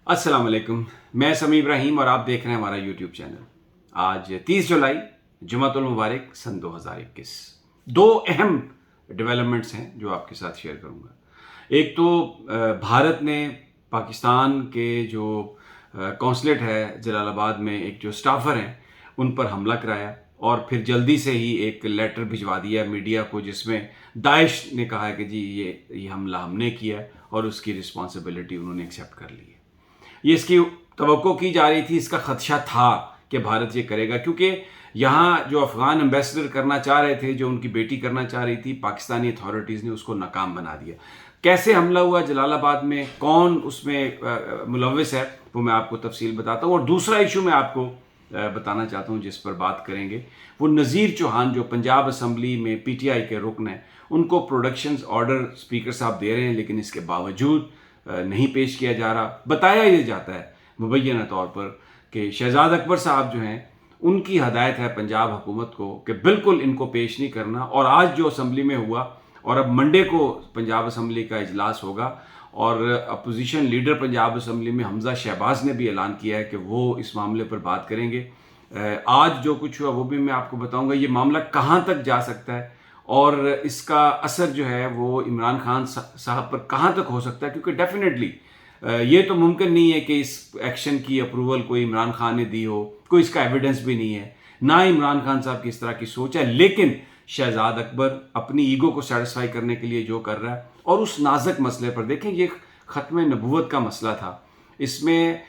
अस्सलाम वालेकुम। मैं समी इब्राहिम और आप देख रहे हैं हमारा यूट्यूब चैनल। आज 30 जुलाई जुमातुल मुबारक सन 2021। दो अहम डेवलपमेंट्स हैं जो आपके साथ शेयर करूंगा। एक तो भारत ने पाकिस्तान के जो कौंसलेट है जलालाबाद में, एक जो स्टाफर हैं उन पर हमला कराया और फिर जल्दी से ही एक लेटर भिजवा दिया मीडिया को जिसमें दाइश ने कहा है कि जी ये हमला हमने किया है और उसकी रिस्पॉन्सिबिलिटी उन्होंने एक्सेप्ट कर ली है। ये इसकी तवक्को की जा रही थी, इसका खदशा था कि भारत ये करेगा, क्योंकि यहाँ जो अफगान एम्बेसडर करना चाह रहे थे, जो उनकी बेटी करना चाह रही थी, पाकिस्तानी अथॉरिटीज़ ने उसको नाकाम बना दिया। कैसे हमला हुआ जलालाबाद में, कौन उसमें मुलव्विस है, वो मैं आपको तफसील बताता हूँ। और दूसरा इशू मैं आपको बताना चाहता हूँ जिस पर बात करेंगे, वो नज़ीर चौहान जो पंजाब असम्बली में पीटीआई के रुकन हैं, उनको प्रोडक्शंस ऑर्डर स्पीकर साहब दे रहे हैं लेकिन इसके बावजूद नहीं पेश किया जा रहा। बताया ये जाता है मुबैना तौर पर कि शहजाद अकबर साहब जो हैं उनकी हदायत है पंजाब हुकूमत को कि बिल्कुल इनको पेश नहीं करना। और आज जो असम्बली में हुआ और अब मंडे को पंजाब असम्बली का इजलास होगा और अपोजिशन लीडर पंजाब असम्बली में हमजा शहबाज ने भी ऐलान किया है कि वो इस मामले पर बात करेंगे। आज जो कुछ हुआ वो भी मैं आपको बताऊंगा। ये मामला कहाँ तक जा सकता है और इसका असर जो है वो इमरान खान साहब पर कहाँ तक हो सकता है, क्योंकि डेफिनेटली ये तो मुमकिन नहीं है कि इस एक्शन की अप्रूवल कोई इमरान खान ने दी हो, कोई इसका एविडेंस भी नहीं है, ना इमरान खान साहब की इस तरह की सोच है। लेकिन शहजाद अकबर अपनी ईगो को सेटिस्फाई करने के लिए जो कर रहा है, और उस नाजुक मसले पर देखें, ये ख़त्म नबूवत का मसला था, इसमें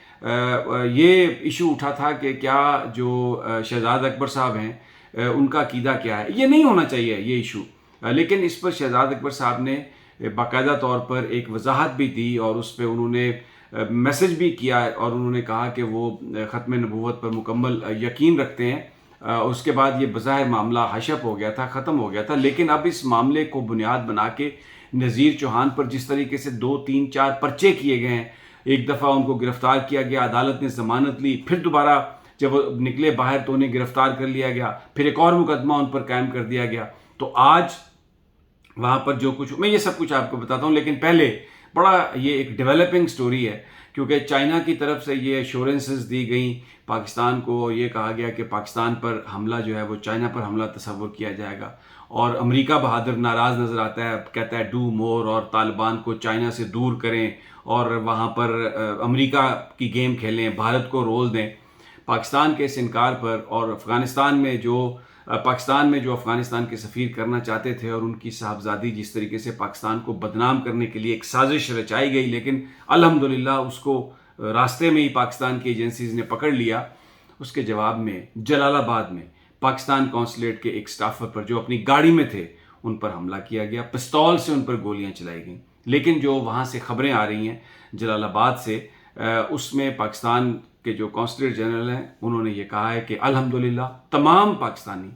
ये इशू उठा था कि क्या जो शहजाद अकबर साहब हैं उनका अकीदा क्या है। ये नहीं होना चाहिए ये इशू, लेकिन इस पर शहजाद अकबर साहब ने बाकायदा तौर पर एक वजाहत भी दी और उस पर उन्होंने मैसेज भी किया और उन्होंने कहा कि वो ख़त्म नबूवत पर मुकम्मल यकीन रखते हैं। उसके बाद ये बज़ाहिर मामला हशप हो गया था, ख़त्म हो गया था। लेकिन अब इस मामले को बुनियाद बना के नज़ीर चौहान पर जिस तरीके से 2, 3, 4 पर्चे किए गए हैं, एक दफ़ा उनको गिरफ़्तार किया गया, अदालत ने ज़मानत ली, फिर दोबारा जब वो निकले बाहर तो उन्हें गिरफ़्तार कर लिया गया, फिर एक और मुकदमा उन पर कायम कर दिया गया। तो आज वहाँ पर जो कुछ, मैं ये सब कुछ आपको बताता हूँ, लेकिन पहले बड़ा ये एक डेवलपिंग स्टोरी है, क्योंकि चाइना की तरफ से ये एश्योरेंसेस दी गई पाकिस्तान को, ये कहा गया कि पाकिस्तान पर हमला जो है वो चाइना पर हमला तस्वुर किया जाएगा। और अमेरिका बहादुर नाराज़ नज़र आता है, कहता है डू मोर, और तालिबान को चाइना से दूर करें और वहाँ पर अमेरिका की गेम खेलें, भारत को रोल दें। पाकिस्तान के इस इनकार पर और पाकिस्तान में जो अफ़गानिस्तान के सफ़ीर करना चाहते थे और उनकी साहबजादी जिस तरीके से पाकिस्तान को बदनाम करने के लिए एक साजिश रचाई गई, लेकिन अल्हम्दुलिल्लाह उसको रास्ते में ही पाकिस्तान की एजेंसीज़ ने पकड़ लिया। उसके जवाब में जलालाबाद में पाकिस्तान कौंसलेट के एक स्टाफर पर जो अपनी गाड़ी में थे उन पर हमला किया गया, पिस्तौल से उन पर गोलियां चलाई गईं। लेकिन जो वहाँ से ख़बरें आ रही हैं जलालाबाद से, उसमें पाकिस्तान के जो कौंसलेट जनरल हैं उन्होंने ये कहा है कि अल्हम्दुलिल्लाह तमाम पाकिस्तानी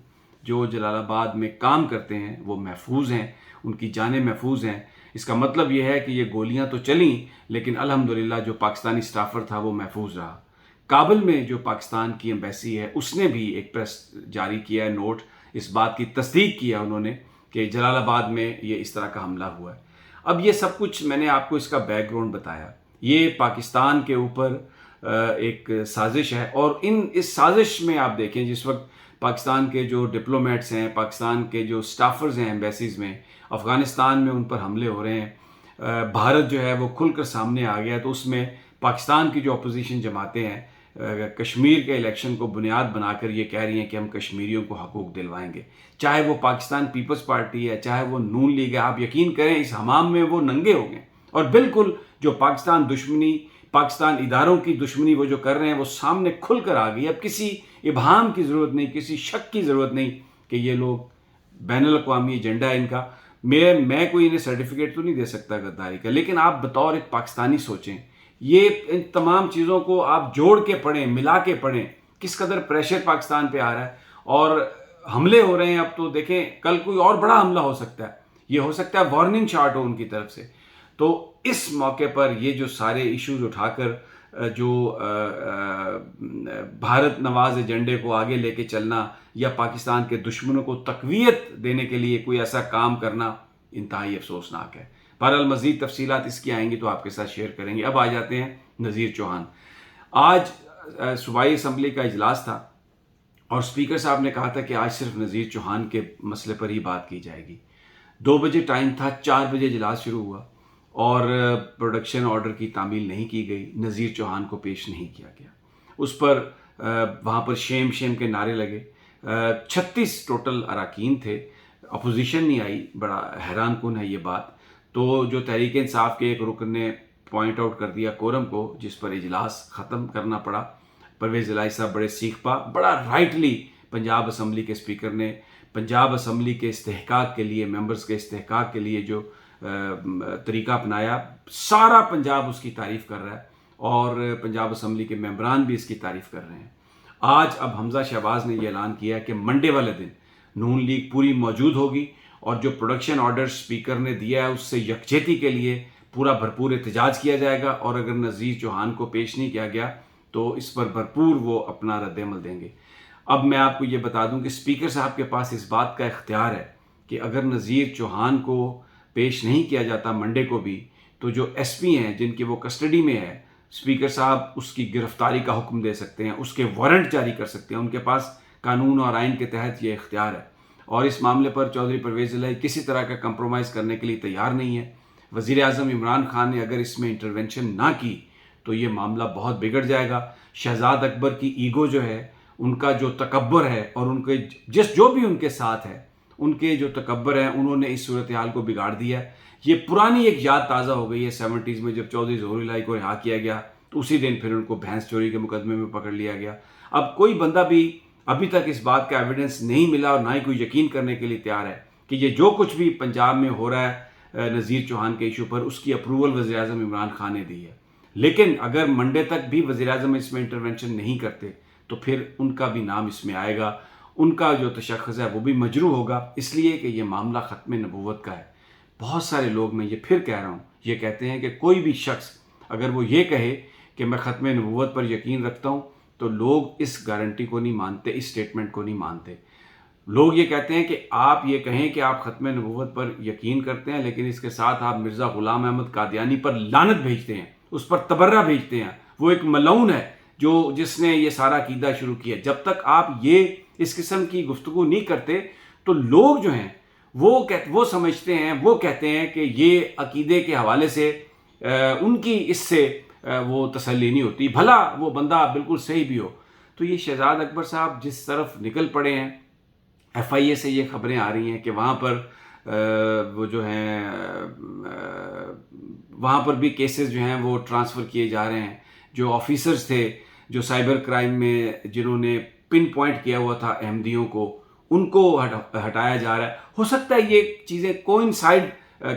जो जलालाबाद में काम करते हैं वो महफूज हैं, उनकी जानें महफूज हैं। इसका मतलब ये है कि ये गोलियां तो चलीं लेकिन अल्हम्दुलिल्लाह जो पाकिस्तानी स्टाफर था वो महफूज रहा। काबुल में जो पाकिस्तान की एम्बेसी है उसने भी एक प्रेस जारी किया है, नोट, इस बात की तस्दीक किया उन्होंने कि जलालाबाद में ये इस तरह का हमला हुआ है। अब ये सब कुछ मैंने आपको इसका बैकग्राउंड बताया, ये पाकिस्तान के ऊपर एक साजिश है। और इस साजिश में आप देखें, जिस वक्त पाकिस्तान के जो डिप्लोमेट्स हैं, पाकिस्तान के जो स्टाफर्स हैं एम्बेसीज़ में, अफ़गानिस्तान में उन पर हमले हो रहे हैं, भारत जो है वो खुलकर सामने आ गया। तो उसमें पाकिस्तान की जो अपोजिशन जमातें हैं कश्मीर के इलेक्शन को बुनियाद बनाकर ये कह रही हैं कि हम कश्मीरियों को हकूक़ दिलवाएंगे, चाहे वो पाकिस्तान पीपल्स पार्टी है, चाहे वो नून लीग है। आप यकीन करें इस हमाम में वो नंगे हो गए और बिल्कुल जो पाकिस्तान दुश्मनी, पाकिस्तान इदारों की दुश्मनी वो जो कर रहे हैं वो सामने खुल कर आ गई। अब किसी इबहाम की ज़रूरत नहीं, किसी शक की ज़रूरत नहीं कि ये लोग बैनुल-अक़वामी एजेंडा है इनका। मैं कोई इन्हें सर्टिफिकेट तो नहीं दे सकता गद्दारी का, लेकिन आप बतौर एक पाकिस्तानी सोचें, ये इन तमाम चीज़ों को आप जोड़ के पढ़ें, मिला के पढ़ें, किस कदर प्रेशर पाकिस्तान पे आ रहा है और हमले हो रहे हैं। अब तो देखें कल कोई और बड़ा हमला हो सकता है, ये हो सकता है वार्निंग शॉट हो उनकी तरफ से। तो इस मौके पर ये जो सारे इश्यूज उठाकर जो भारत नवाज एजेंडे को आगे लेके चलना या पाकिस्तान के दुश्मनों को तक़वियत देने के लिए कोई ऐसा काम करना इंतहाई अफसोसनाक है। बहरहाल मज़ीद तफसीलात इसकी आएंगी तो आपके साथ शेयर करेंगे। अब आ जाते हैं نذیر چوہان. آج صوبائی اسمبلی کا اجلاس تھا اور اسپیکر صاحب نے کہا تھا کہ آج صرف نذیر چوہان کے مسئلے پر ہی بات کی جائے گی. 2 بجے ٹائم تھا، 4 بجے اجلاس شروع ہوا اور پروڈکشن آرڈر کی تعمیل نہیں کی گئی، نذیر چوہان کو پیش نہیں کیا گیا. اس پر وہاں پر شیم کے نعرے لگے. 36 ٹوٹل اراکین تھے، اپوزیشن نہیں آئی. بڑا حیران کن ہے یہ بات. تو جو تحریک انصاف کے ایک رکن نے پوائنٹ آؤٹ کر دیا کورم کو، جس پر اجلاس ختم کرنا پڑا. پرویز الہی صاحب بڑے سیکھ پا، بڑا رائٹلی پنجاب اسمبلی کے اسپیکر نے پنجاب اسمبلی کے استحقاق کے لیے، ممبرز کے استحقاق کے لیے جو طریقہ اپنایا، سارا پنجاب اس کی تعریف کر رہا ہے اور پنجاب اسمبلی کے ممبران بھی اس کی تعریف کر رہے ہیں. آج اب حمزہ شہباز نے یہ اعلان کیا کہ منڈے والے دن نون لیگ پوری موجود ہوگی اور جو پروڈکشن آرڈر اسپیکر نے دیا ہے اس سے یکجہتی کے لیے پورا بھرپور احتجاج کیا جائے گا، اور اگر نذیر چوہان کو پیش نہیں کیا گیا تو اس پر بھرپور وہ اپنا رد عمل دیں گے. اب میں آپ کو یہ بتا دوں کہ اسپیکر صاحب کے پاس اس بات کا اختیار ہے کہ اگر نذیر چوہان کو پیش نہیں کیا جاتا منڈے کو بھی، تو جو ایس پی ہیں جن کی وہ کسٹڈی میں ہے، اسپیکر صاحب اس کی گرفتاری کا حکم دے سکتے ہیں، اس کے وارنٹ جاری کر سکتے ہیں. ان کے پاس قانون اور آئین کے تحت یہ اختیار ہے اور اس معاملے پر چودھری پرویز الہی کسی طرح کا کمپرومائز کرنے کے لیے تیار نہیں ہے. وزیر اعظم عمران خان نے اگر اس میں انٹرونشن نہ کی تو یہ معاملہ بہت بگڑ جائے گا. شہزاد اکبر کی ایگو جو ہے، ان کا جو تکبر ہے اور ان کے جو بھی ان کے ساتھ ہے، ان کے جو تکبر ہیں، انہوں نے اس صورتحال کو بگاڑ دیا. یہ پرانی ایک یاد تازہ ہو گئی ہے 70s میں جب چودھری ظہور الہی کو رہا کیا گیا تو اسی دن پھر ان کو بھینس چوری کے مقدمے میں پکڑ لیا گیا. اب کوئی بندہ بھی ابھی تک اس بات کا ایویڈنس نہیں ملا اور نہ ہی کوئی یقین کرنے کے لیے تیار ہے کہ یہ جو کچھ بھی پنجاب میں ہو رہا ہے نذیر چوہان کے ایشو پر، اس کی اپروول وزیر اعظم عمران خان نے دی ہے. لیکن اگر منڈے تک بھی وزیر اعظم اس میں انٹرونشن نہیں کرتے تو پھر ان کا بھی نام اس میں آئے گا، ان کا جو تشخص ہے وہ بھی مجروح ہوگا، اس لیے کہ یہ معاملہ ختم نبوت کا ہے. بہت سارے لوگ، میں یہ پھر کہہ رہا ہوں، یہ کہتے ہیں کہ کوئی بھی شخص اگر وہ یہ کہے کہ میں ختم نبوت پر یقین رکھتا ہوں تو لوگ اس گارنٹی کو نہیں مانتے، اس سٹیٹمنٹ کو نہیں مانتے. لوگ یہ کہتے ہیں کہ آپ یہ کہیں کہ آپ ختم نبوت پر یقین کرتے ہیں لیکن اس کے ساتھ آپ مرزا غلام احمد قادیانی پر لعنت بھیجتے ہیں، اس پر تبرہ بھیجتے ہیں، وہ ایک ملعون ہے جس نے یہ سارا عقیدہ شروع کیا. جب تک آپ یہ اس قسم کی گفتگو نہیں کرتے تو لوگ جو ہیں وہ سمجھتے ہیں، وہ کہتے ہیں کہ یہ عقیدے کے حوالے سے ان کی اس سے وہ تسلی نہیں ہوتی، بھلا وہ بندہ بالکل صحیح بھی ہو. تو یہ شہزاد اکبر صاحب جس طرف نکل پڑے ہیں، ایف آئی اے سے یہ خبریں آ رہی ہیں کہ وہاں پر وہ جو ہیں وہاں پر بھی کیسز جو ہیں وہ ٹرانسفر کیے جا رہے ہیں. جو آفیسرز تھے جو سائبر کرائم میں جنہوں نے پن پوائنٹ کیا ہوا تھا احمدیوں کو، ان کو ہٹایا جا رہا ہے. ہو سکتا ہے یہ چیزیں کوئنسائڈ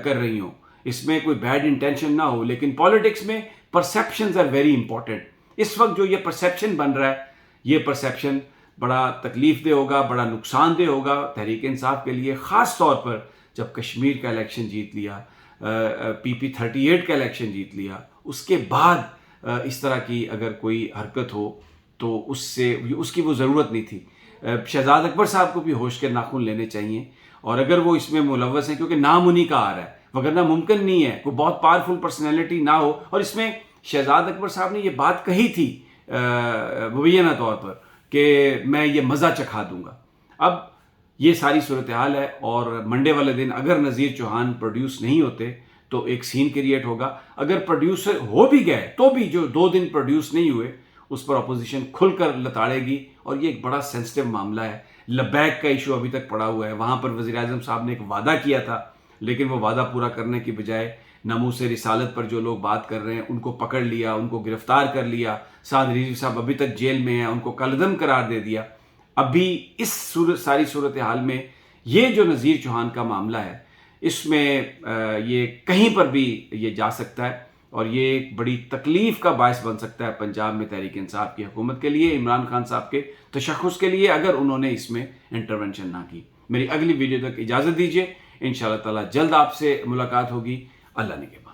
کر رہی ہوں، اس میں کوئی بیڈ انٹینشن نہ ہو، لیکن پالیٹکس میں پرسیپشنز آر ویری امپورٹنٹ. اس وقت جو یہ پرسیپشن بن رہا ہے، یہ پرسیپشن بڑا تکلیف دہ ہوگا، بڑا نقصان دہ ہوگا تحریک انصاف کے لیے، خاص طور پر جب کشمیر کا الیکشن جیت لیا، پی 38 کا الیکشن جیت لیا، اس کے بعد اس طرح کی اگر کوئی حرکت ہو تو اس کی وہ ضرورت نہیں تھی. شہزاد اکبر صاحب کو بھی ہوش کے ناخن لینے چاہیے، اور اگر وہ اس میں ملوث ہیں کیونکہ نام انہی کا آ رہا ہے، وگرنہ ممکن نہیں ہے کوئی بہت پاورفل پرسنالٹی نہ ہو. اور اس میں شہزاد اکبر صاحب نے یہ بات کہی تھی مبینہ طور پر کہ میں یہ مزہ چکھا دوں گا. اب یہ ساری صورتحال ہے اور منڈے والے دن اگر نذیر چوہان پروڈیوس نہیں ہوتے تو ایک سین کریٹ ہوگا. اگر پروڈیوسر ہو بھی گئے تو بھی جو 2 دن پروڈیوس نہیں ہوئے اس پر اپوزیشن کھل کر لتاڑے گی، اور یہ ایک بڑا سینسٹیو معاملہ ہے. لبیک کا ایشو ابھی تک پڑا ہوا ہے، وہاں پر وزیر اعظم صاحب نے ایک وعدہ کیا تھا لیکن وہ وعدہ پورا کرنے کی بجائے ناموس رسالت پر جو لوگ بات کر رہے ہیں ان کو پکڑ لیا، ان کو گرفتار کر لیا. سعد رضوی صاحب ابھی تک جیل میں ہیں، ان کو کالعدم قرار دے دیا. ابھی اس ساری صورتحال میں یہ جو نذیر چوہان کا معاملہ ہے، اس میں یہ کہیں پر بھی یہ جا سکتا ہے اور یہ ایک بڑی تکلیف کا باعث بن سکتا ہے پنجاب میں تحریک انصاف کی حکومت کے لیے، عمران خان صاحب کے تشخص کے لیے، اگر انہوں نے اس میں انٹرونشن نہ کی. میری اگلی ویڈیو تک اجازت دیجیے، انشاءاللہ تعالی جلد آپ سے ملاقات ہوگی. اللہ نگہبان.